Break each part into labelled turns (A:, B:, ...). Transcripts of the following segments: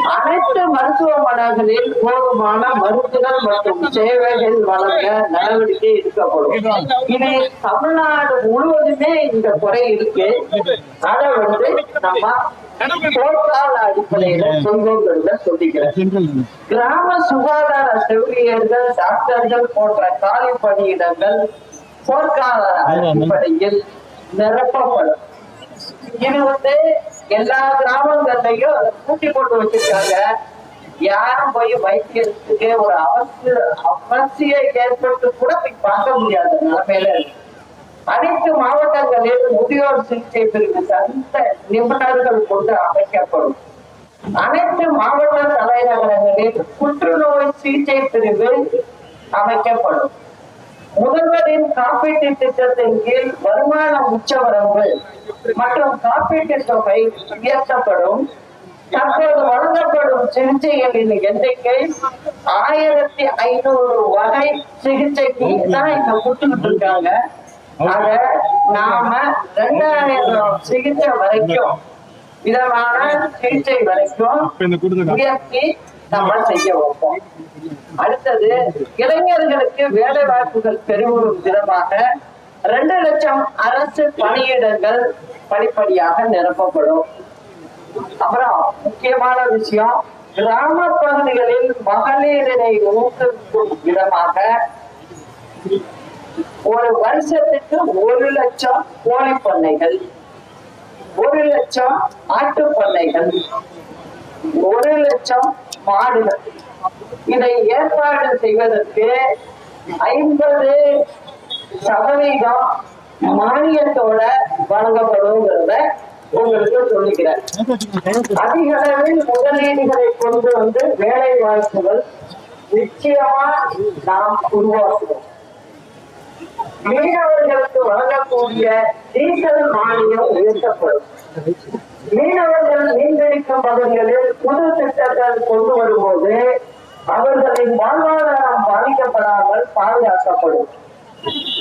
A: அனைத்து மருத்துவமனைகளில் போதுமான மருந்துகள் மற்றும் சேவைகள் வழங்க நடவடிக்கை எடுக்கப்படும். இது தமிழ்நாடு முழுவதுமே இந்த குறை இருக்கு. அதை நம்ம போர்க்கால அடிப்படையில சொல்லுங்கிறத சொல்லிக்கிறேன். கிராம சுகாதார செவிலியர்கள், டாக்டர்கள் போன்ற காலி பணியிடங்கள் போர்க்கால அடிப்படையில் நிரப்பப்படும். இது எல்லா கிராமங்கள்லயும் கூட்டி போட்டு வச்சிருக்காங்க. யாரும் போய் வைத்தியத்துக்கு ஒரு அவசியம் ஏற்பட்டு கூட போய் பார்க்க முடியாத நிலைமையில இருக்கு. அனைத்து மாவட்டங்களில் முதியோர் சிகிச்சை பிரிவு தகுந்த நிபுணர்கள் கொண்டு அமைக்கப்படும். அனைத்து மாவட்ட தலைநகரங்களில் புற்றுநோய் சிகிச்சை பிரிவு அமைக்கப்படும். முதல்வரின் காப்பீட்டு திட்டத்தின் கீழ் வருமான உச்சவரம்பு மற்றும் காப்பீட்டு தொகை உயர்த்தப்படும். தற்போது வழங்கப்படும் சிகிச்சைகளின் எண்ணிக்கை 1500 வகை சிகிச்சைக்கு தான் இங்க கொடுத்துக்கிட்டு இருக்காங்க. அத நாம 2000 சிகிச்சை வரைக்கும் விதமான சிகிச்சை வரைக்கும் உயர்த்தி நம்ம செய்ய வைப்போம். அடுத்தது, இளைஞர்களுக்கு வேலை வாய்ப்புகள் பெருகும் விதமாக 2 லட்சம் அரசு பணியிடங்கள் படிப்படியாக நிரப்பப்படும். அப்புறம் முக்கியமான விஷயம், கிராம பகுதிகளில் மகளிரை ஊக்குவிக்கும் விதமாக ஒரு வருஷத்துக்கு 1 லட்சம் கோழி பண்ணைகள், 1 லட்சம் ஆட்டு பண்ணைகள், 1 லட்சம் மாடுகள், இதை ஏற்பாடு செய்வதற்கு 50% மானியத்தோட வழங்கப்படுங்கிறத உங்களுக்கு சொல்லிக்கிறேன். அதிக அளவில் முதலீடுகளை கொண்டு வந்து வேலை வாய்ப்புகள் நிச்சயமா நாம் உருவாக்குவோம். மீனவர்களுக்கு வழங்கக்கூடிய டீசல் மானியம் உயர்த்தப்படும். மீனவர்கள் மீன்பிடிக்கும் பகுதிகளில் புது திட்டங்கள் கொண்டு வரும்போது அவர்களின் வாழ்வாதாரம் பாதிக்கப்படாமல் பாதுகாக்கப்படும்.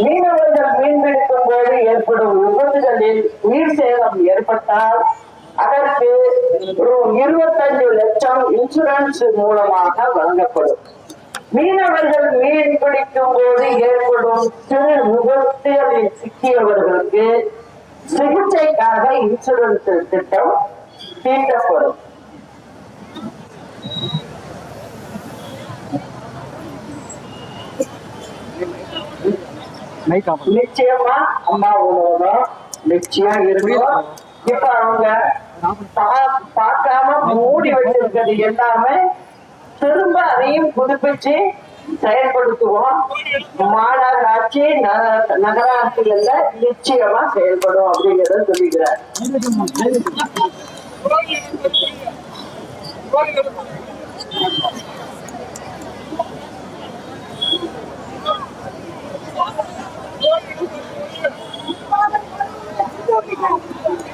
A: மீனவர்கள் மீன்பிடிக்கும் போது ஏற்படும் விபத்துகளில் உயிர் சேதம் ஏற்பட்டால் அதற்கு 25 லட்சம் இன்சூரன்ஸ் மூலமாக வழங்கப்படும். மீனவர்கள் மீன் பிடிக்கும் போது ஏற்படும் சிறு விபத்துகளில் சிக்கியவர்களுக்கு சிகிச்சைக்காக இன்சூரன்ஸ் திட்டம் தீட்டப்படும். நிச்சயமா அம்மா உணவகம் நிச்சயம் இருக்கும். இப்ப அவங்க பார்க்காம மூடி வச்சிருக்கிறது எல்லாமே திரும்ப அதையும் புதுப்பிச்சு செயல்படுத்துவோம். மாநகராட்சி நகராட்சிகள்ல நிச்சயமா செயல்படும் அப்படிங்கறத சொல்லிக்கிறார்.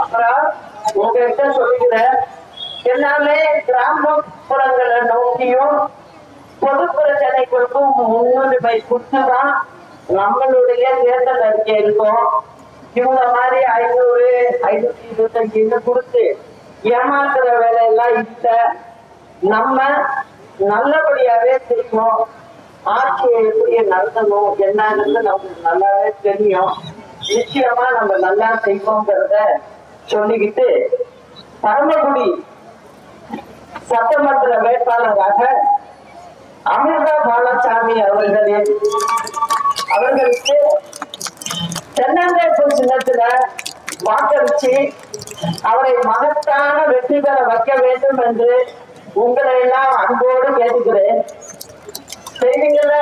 A: அப்புறம் உங்ககிட்ட சொல்லிக்கிறேன், எல்லாமே கிராமப்புறங்களை நோக்கியும் பொது பிரச்சனைகளுக்கும் முன்னுரிமை கொடுத்துதான் நம்மளுடைய தேர்தல் அறிக்கை இருக்கும். இவங்க மாதிரி 500, 525 கொடுத்து ஏமாத்துற வேலையெல்லாம் இல்ல. நம்ம நல்லபடியாவே செய்வோம். ஆட்சியை எப்படி நடத்தணும் என்னன்னு நமக்கு நல்லாவே தெரியும். நிச்சயமா நம்ம நல்லா செய்வோங்கிறத சொல்லிக்கிட்டு, பரமக்குடி சட்டமன்ற வேட்பாளராக அமிர்தா பாலசாமி அவர்களுக்கு தென்னந்தோப்பு சின்னத்துல வாக்களிச்சு அவரை மகத்தான வெற்றி பெற வைக்க வேண்டும் என்று உங்களை எல்லாம் அன்போடு கேட்டுக்கிறேன். செய்வீங்கள?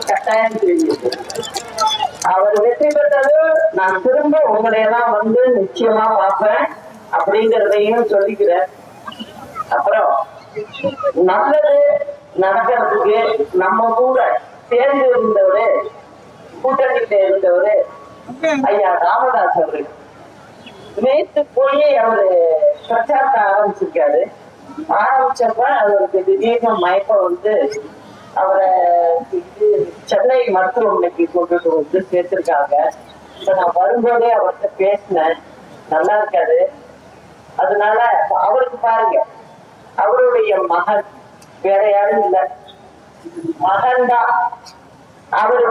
A: கட்டாயம் செய்வீங்க. அவர் வெற்றி பெற்றது நான் திரும்ப உங்களை எல்லாம் வந்து நிச்சயமா பார்ப்பேன் அப்படிங்கிறதையும் சொல்லிக்கிறேன். அப்புறம் நல்லது நடக்கிறதுக்கு நம்ம கூட சேர்ந்து இருந்தவரு, கூட்டணியில இருந்தவரு ஐயா ராமதாஸ் அவர்கள் நேற்று போய் அவரு பிரச்சாரத்தை ஆரம்பிச்சிருக்காரு. ஆரம்பிச்சப்ப அவருக்கு திடீர்னு மயக்கம் வந்து அவரை சென்னை மருத்துவமனைக்கு கொண்டுட்டு வந்து சேர்த்திருக்காங்க. இப்ப நான் வரும்போதே அவர்கிட்ட பேசினேன், நல்லா இருக்காரு. அதனால அவருக்கு பாருங்க, அவருடைய மகன், வேற யாரும் இல்ல, மகன் தான். அவர்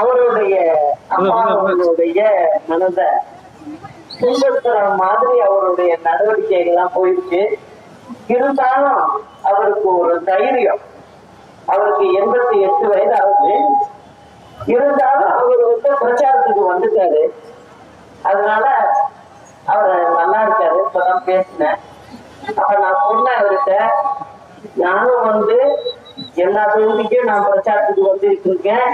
A: அவருடைய அப்பாவுடைய மனதை துன்புறுத்துற மாதிரி அவருடைய நடவடிக்கைகள்லாம் போயிடுச்சு. இருந்தாலும் அவருக்கு ஒரு தைரியம். அவருக்கு 88 வயது ஆகுது. இருந்தாலும் அவர் பிரச்சாரத்துக்கு வந்துட்டாரு. அதனால அவர் நல்லா இருக்காரு. இப்பதான் பேசினேன். அப்ப நான் சொன்னேன் அவர்கிட்ட, நானும் எல்லா தொகுதிக்கும் நான் பிரச்சாரத்துக்கு வந்துட்டு இருக்கேன்.